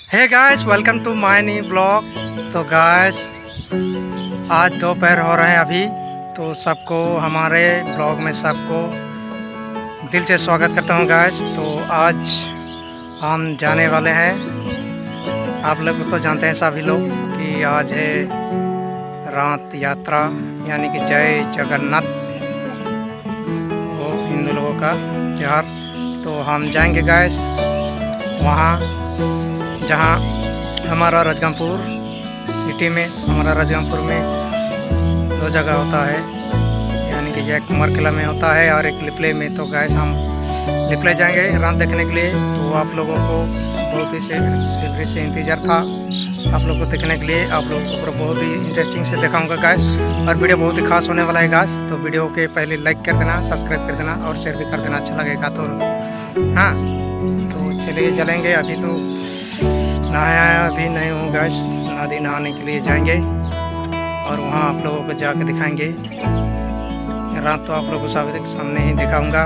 Hey guys, welcome to my new blog. तो guys आज दोपहर हो रहे हैं अभी, तो सबको हमारे ब्लॉग में सबको दिल से स्वागत करता हूं गाइस। तो आज हम जाने वाले हैं, आप लोग तो जानते हैं सभी लोग कि आज है रथ यात्रा यानी कि जय जगन्नाथ, वो हिंदू लोगों का त्योहार। तो हम जाएंगे गाइस वहाँ जहाँ हमारा राजगांगपुर सिटी में, हमारा राजगांगपुर में दो जगह होता है, यानी कि एक कुमार किला में होता है और एक लिपले में। तो गैस हम लिपले जाएंगे रात देखने के लिए। तो आप लोगों को बहुत ही से इंतज़ार था आप लोगों को देखने के लिए। आप लोगों को बहुत ही इंटरेस्टिंग से दिखाऊंगा गैस, और वीडियो बहुत ही खास होने वाला है गैस। तो वीडियो के पहले लाइक कर देना, सब्सक्राइब कर देना और शेयर भी कर देना, अच्छा लगेगा तो। हाँ, तो चलिए चलेंगे। अभी तो नहाया अभी नहीं हूँ गैस, नदी नहाने के लिए जाएंगे और वहाँ आप लोगों को जाकर दिखाएंगे। रात तो आप लोगों को सामने ही दिखाऊंगा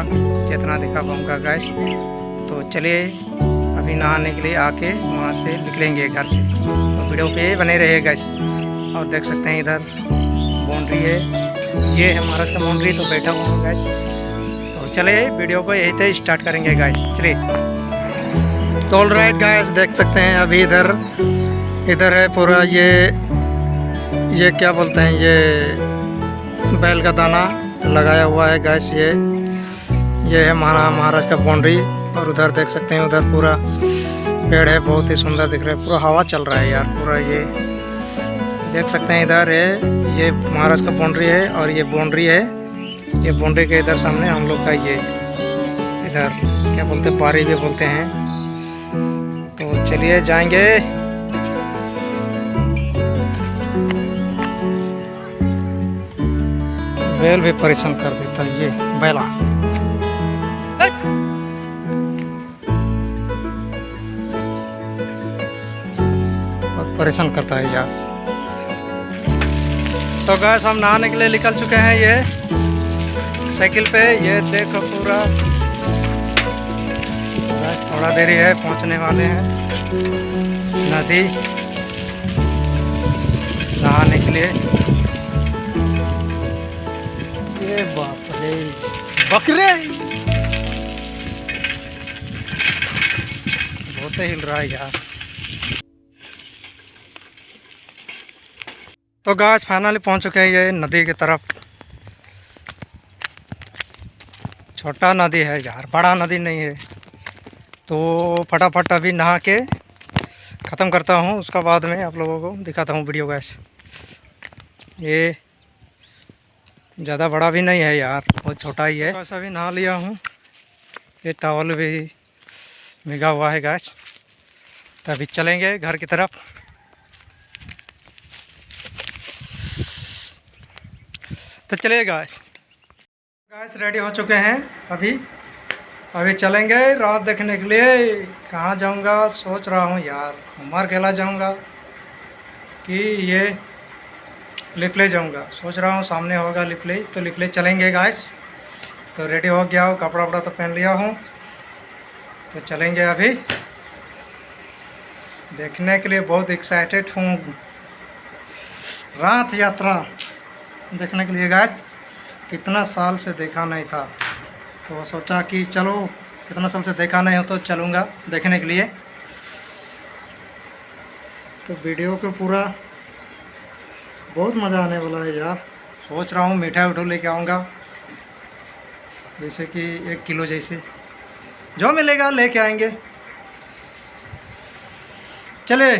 जितना दिखा पाऊँगा गैस। तो चलिए अभी नहाने के लिए आके वहाँ से निकलेंगे घर से। तो वीडियो पे बने रहे गैस। और देख सकते हैं इधर बाउंड्री है, ये है महाराष्ट्र का बाउंड्री। तो बैठा हुआ हूँ गैस। तो चलिए वीडियो को यहीं से स्टार्ट करेंगे गैस, चलिए। तो ऑल राइट गाइस, देख सकते हैं अभी इधर है पूरा ये क्या बोलते हैं, ये बैल का दाना लगाया हुआ है गैस। ये है महाराष्ट्र का बाउंड्री। और उधर देख सकते हैं, उधर पूरा पेड़ है, बहुत ही सुंदर दिख रहा है, पूरा हवा चल रहा है यार पूरा। ये देख सकते हैं इधर है, ये महाराष्ट्र का बाउंड्री है और ये बाउंड्री है। ये बाउंड्री के इधर सामने हम लोग का ये इधर क्या बोलते हैं, बारी भी बोलते हैं। तो चलिए जाएंगे। बैल भी परेशान कर देता है ये बैला, बहुत परेशान करता है यार। तो गैस हम नहाने के लिए निकल चुके हैं ये साइकिल पे। ये देखो पूरा थोड़ा देरी है, पहुंचने वाले हैं नदी नहाने के लिए। ये बाप रे बकरे बहुत हिल रहा है यार। तो गाइस फाइनली पहुंच चुके हैं ये नदी की तरफ। छोटा नदी है यार, बड़ा नदी नहीं है। तो फटाफट अभी नहा के ख़त्म करता हूँ, उसका बाद में आप लोगों को दिखाता हूँ वीडियो गैस। ये ज़्यादा बड़ा भी नहीं है यार, बहुत छोटा ही है। बस अभी नहा लिया हूँ, ये टॉवल भी भीगा हुआ है गैस। तो अभी चलेंगे घर की तरफ। तो चलिए गैस रेडी हो चुके हैं। अभी चलेंगे रात देखने के लिए। कहाँ जाऊँगा सोच रहा हूँ यार, कुमार किला जाऊँगा कि ये लिपले जाऊँगा, सोच रहा हूँ। सामने होगा लिपले, तो लिपले चलेंगे गाइस। तो रेडी हो गया हूँ, कपड़ा वपड़ा तो पहन लिया हूँ। तो चलेंगे अभी देखने के लिए, बहुत एक्साइटेड हूँ रथ यात्रा देखने के लिए गाइस। कितना साल से देखा नहीं था, तो सोचा कि चलो कितना साल से देखा नहीं हो तो चलूँगा देखने के लिए। तो वीडियो को पूरा बहुत मज़ा आने वाला है यार। सोच रहा हूँ मिठाई उठो लेके आऊँगा, जैसे कि 1 किलो जैसे जो मिलेगा लेके आएंगे। चले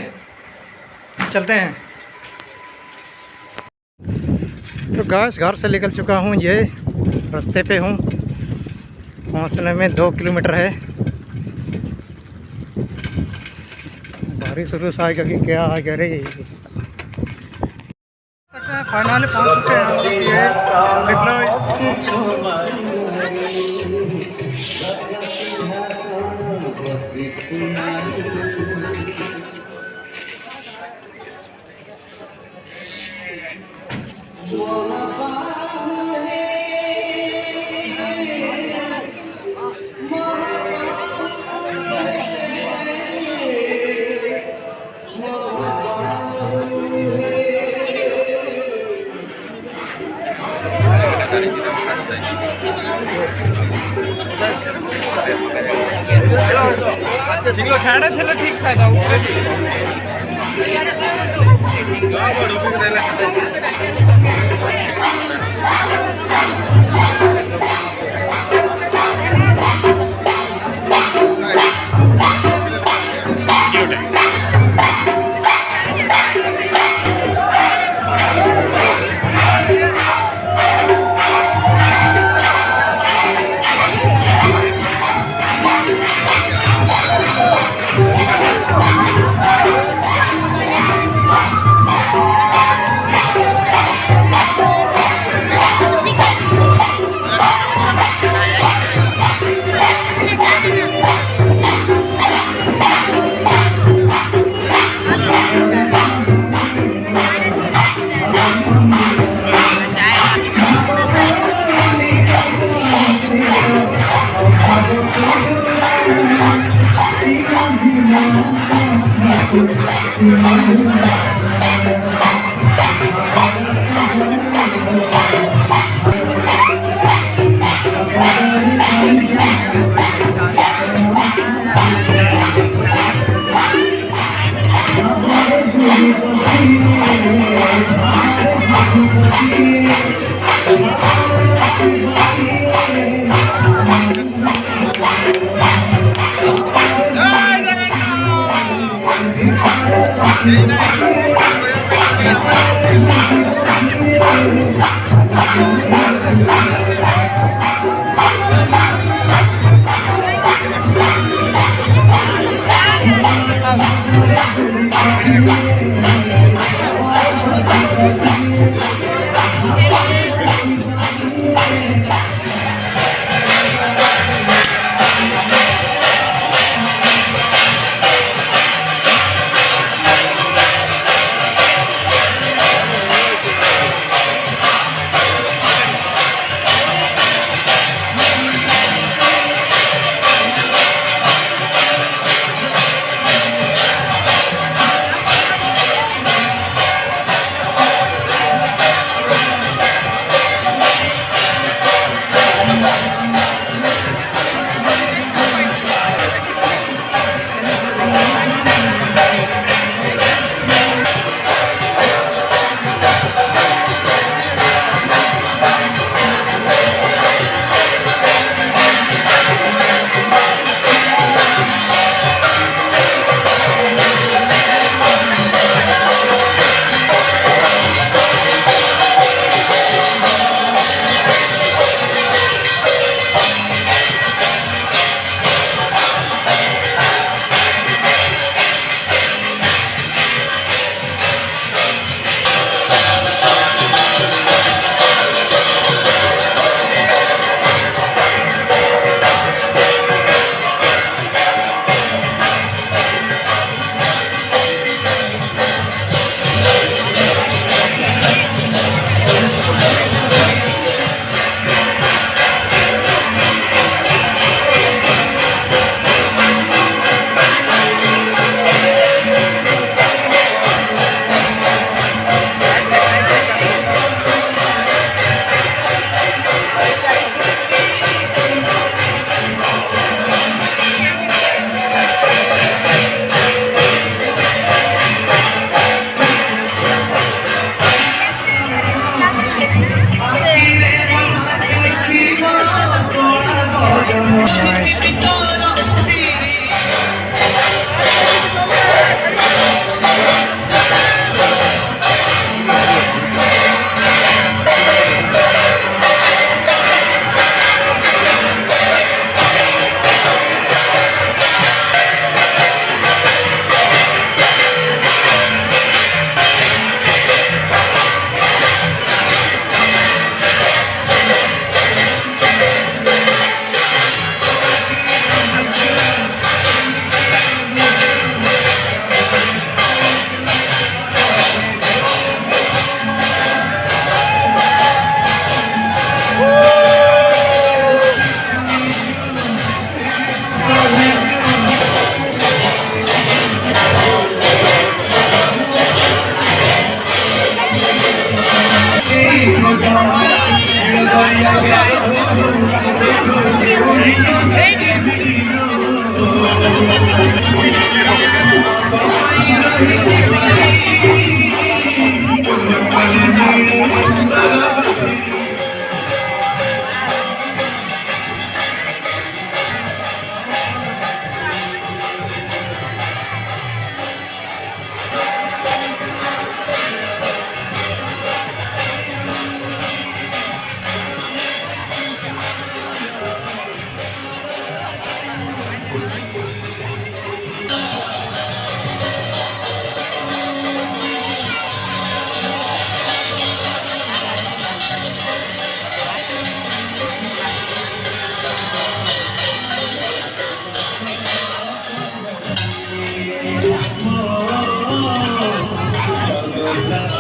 चलते हैं। तो गैस घर से निकल चुका हूँ, ये रास्ते पे हूँ, पहुँचने में 2 किलोमीटर है। बारिश शुरू से आएगा कि क्या आएगा रे। फाइनली पहुँच चुके हैं खाना थे ठीक था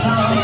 Victory.